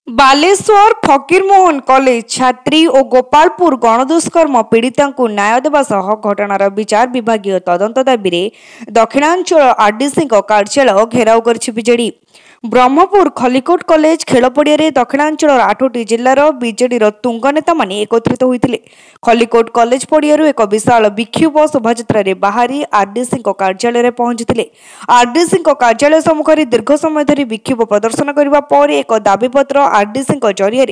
Baleshwar Fakir Mohan college छात्री और गोपालपुर गणदुष्कर्म पीड़िता को न्याय देवा सह घटनार विचार विभागीय तदंत दाबी दक्षिणांचल आरडीसी कार्यालय घेराव कर बीजेडी। ब्रह्मपुर खलिकोट कॉलेज खेल पड़िया दक्षिणांचल 8टी जिलार बीजेडी तुंग नेता माने एकत्रित होते खलिकोट कॉलेज पड़िया एक विशाल विक्षोभ शोभायात्रा बाहरी आरडीसी कार्यालय पहुंची। आरडीसी कार्यालय सम्मुखें दीर्घ समय धरी विक्षोभ प्रदर्शन करने पर एक दाबीपत्र आरडीसी जरिया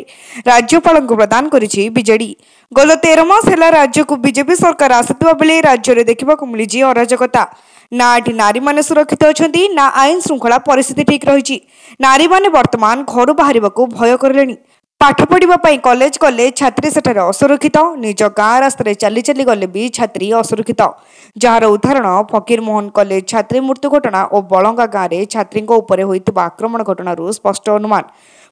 राज्यपाल को प्रदान करिछि बीजेडी। गत 13 मास है राज्य को बीजेपी सरकार आसुवा बेले राज्य में देखा मिली अराजकता। ना एटी नारी माने सुरक्षित अछंती ना आईन श्रृंखला परिस्थिति ठीक रही। नारी माने वर्तमान घर बाहर भय कर पाठ पढ़ा कॉलेज कले छात्री सेठारे असुरक्षित। निज गाँ रास्तार चली चली गले भी छात्री असुरक्षित, जार उदाहरण फकीरमोहन कॉलेज छात्री मृत्यु घटना और बलंगा गाँव में छात्री होता आक्रमण घटना स्पष्ट अनुमान।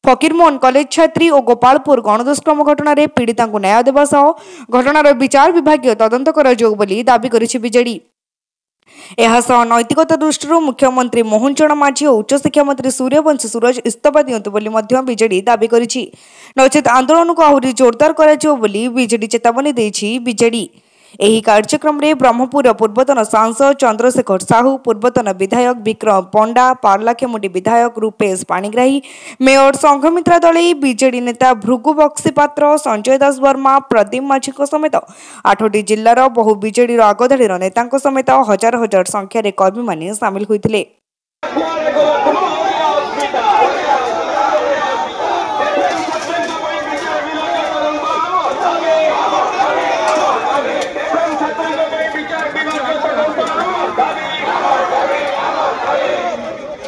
फकीरमोहन कॉलेज छात्री और गोपालपुर गणदुष्कर्म घटना पीड़िता को न्याय देवा सह घटनार विचार विभागीय तदंत कर दाबी करिछि बीजेडी। नैतिकता दृष्टि मुख्यमंत्री मोहन चरण माझी और उच्चशिक्षा मंत्री सूर्यवंशी सूरज इस्तीफा दियंतु बोली बीजेडी दाबी करिछि। नचेत आंदोलन को आहुरी जोरदार कराजियो बोली बीजेडी चेतावनी देछि बीजेडी। एही कार्यक्रम में ब्रह्मपुर पूर्वतन सांसद चंद्रशेखर साहू, पूर्वतन विधायक विक्रम पंडा, पार्लाखेमुंडी विधायक रूपेश पाणिग्राही, मेयर संघमित्रा दलई, बीजेडी नेता भृगु बक्सी पात्र, संजय दास वर्मा, प्रदीप माझी समेत 8टी जिलार बहु बीजेडी आगधाड़ीर नेता समेत हजार हजार संख्यार कर्मी माने सामिल होइतिले।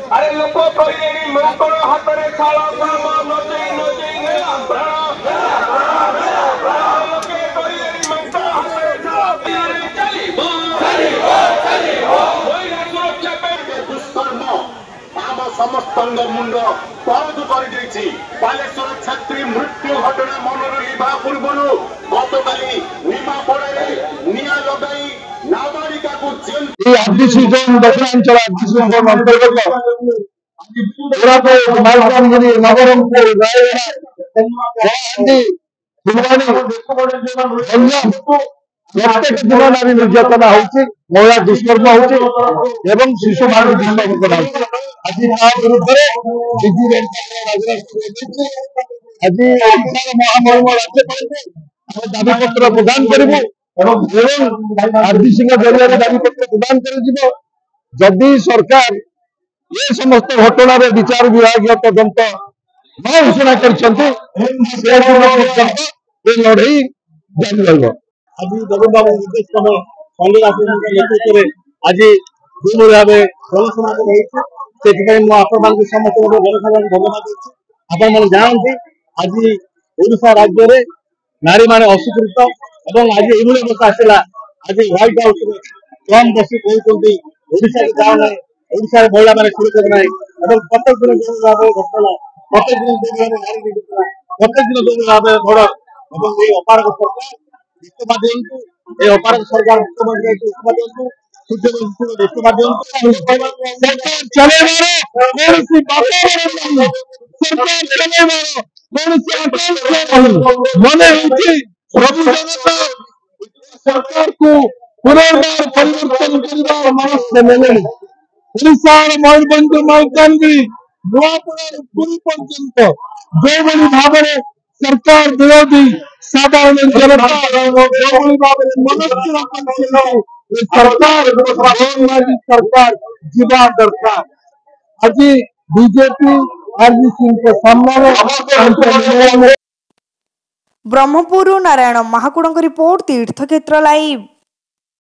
अरे लोक कहले मोकड़ हातरे छाल प्राण नचई नचई नेला प्राण लोके कहले मोकड़ हातरे छाल चलिबो चलिबो चलिबो ओइला सुरक्षा पे दुष्कर्म आम समस्तंग मुंड परद कर देछि। बालेश्वर छात्री मृत्यु घटना मनर लिभा पूर्वरु गतकाली निमा पड़े निया लगाई नाबालिका को jail RDC zone Dakshinanchal RDC zone अंतर्गत मालकानगिरी नवरंगपुर प्रत्येक दिन नारी निर्यातना होती, महिला दुष्कर्म होती एवं शिशु मान दुष्कर्म करा आज विरुद्ध आज महामहिम राज्यपाल दाबी पत्र प्रदान करूँ आरडीसी जरिए दाबी पत्र प्रदान कर जदि सरकार ये समस्त घटना विचार विभागीय तदंत न घोषणा कर लड़ई जारी रही। आज नवीन बाबू निर्देश संजय नेतृत्व में आज जो भाव प्रदर्शन रही आपण समस्त जनसाधारण धन्यवाद देती। आपण जानते आज ओडिशा राज्य में नारी माने अस्वीकृत और आज ये बता आसला आज व्हाइट हाउस ट्रम्प बसी कहते ओडिशा के जाओ ना ओडिशा महिला मैंने सुरक्षित ना प्रत्येक दिन जो भाव घटना प्रत्येक दिन जो भाव नारी निर्यातना प्रत्येक दिन जो भाव बड़ और ये अपारक सरकार इस्तीफा दिंतु ये अपारक सरकार मुख्यमंत्री इस्तीफा दिंतु सूर्यवंशी इस्तीफा दिंतु सरकार को पुनर्बार परिवर्तन करने मनस्य मिले मयूरभंज मालकानगिरी नुआपड़ा पुरी पर्यंत जो भाव में सरकार विरोधी साधारण जनता जो भाव मनस्य सरकार जीवा दरकार आज बीजेपी आरडीसी के सामने। ब्रह्मपुर नारायण महाकुड़ रिपोर्ट तीर्थक्षेत्र लाइव।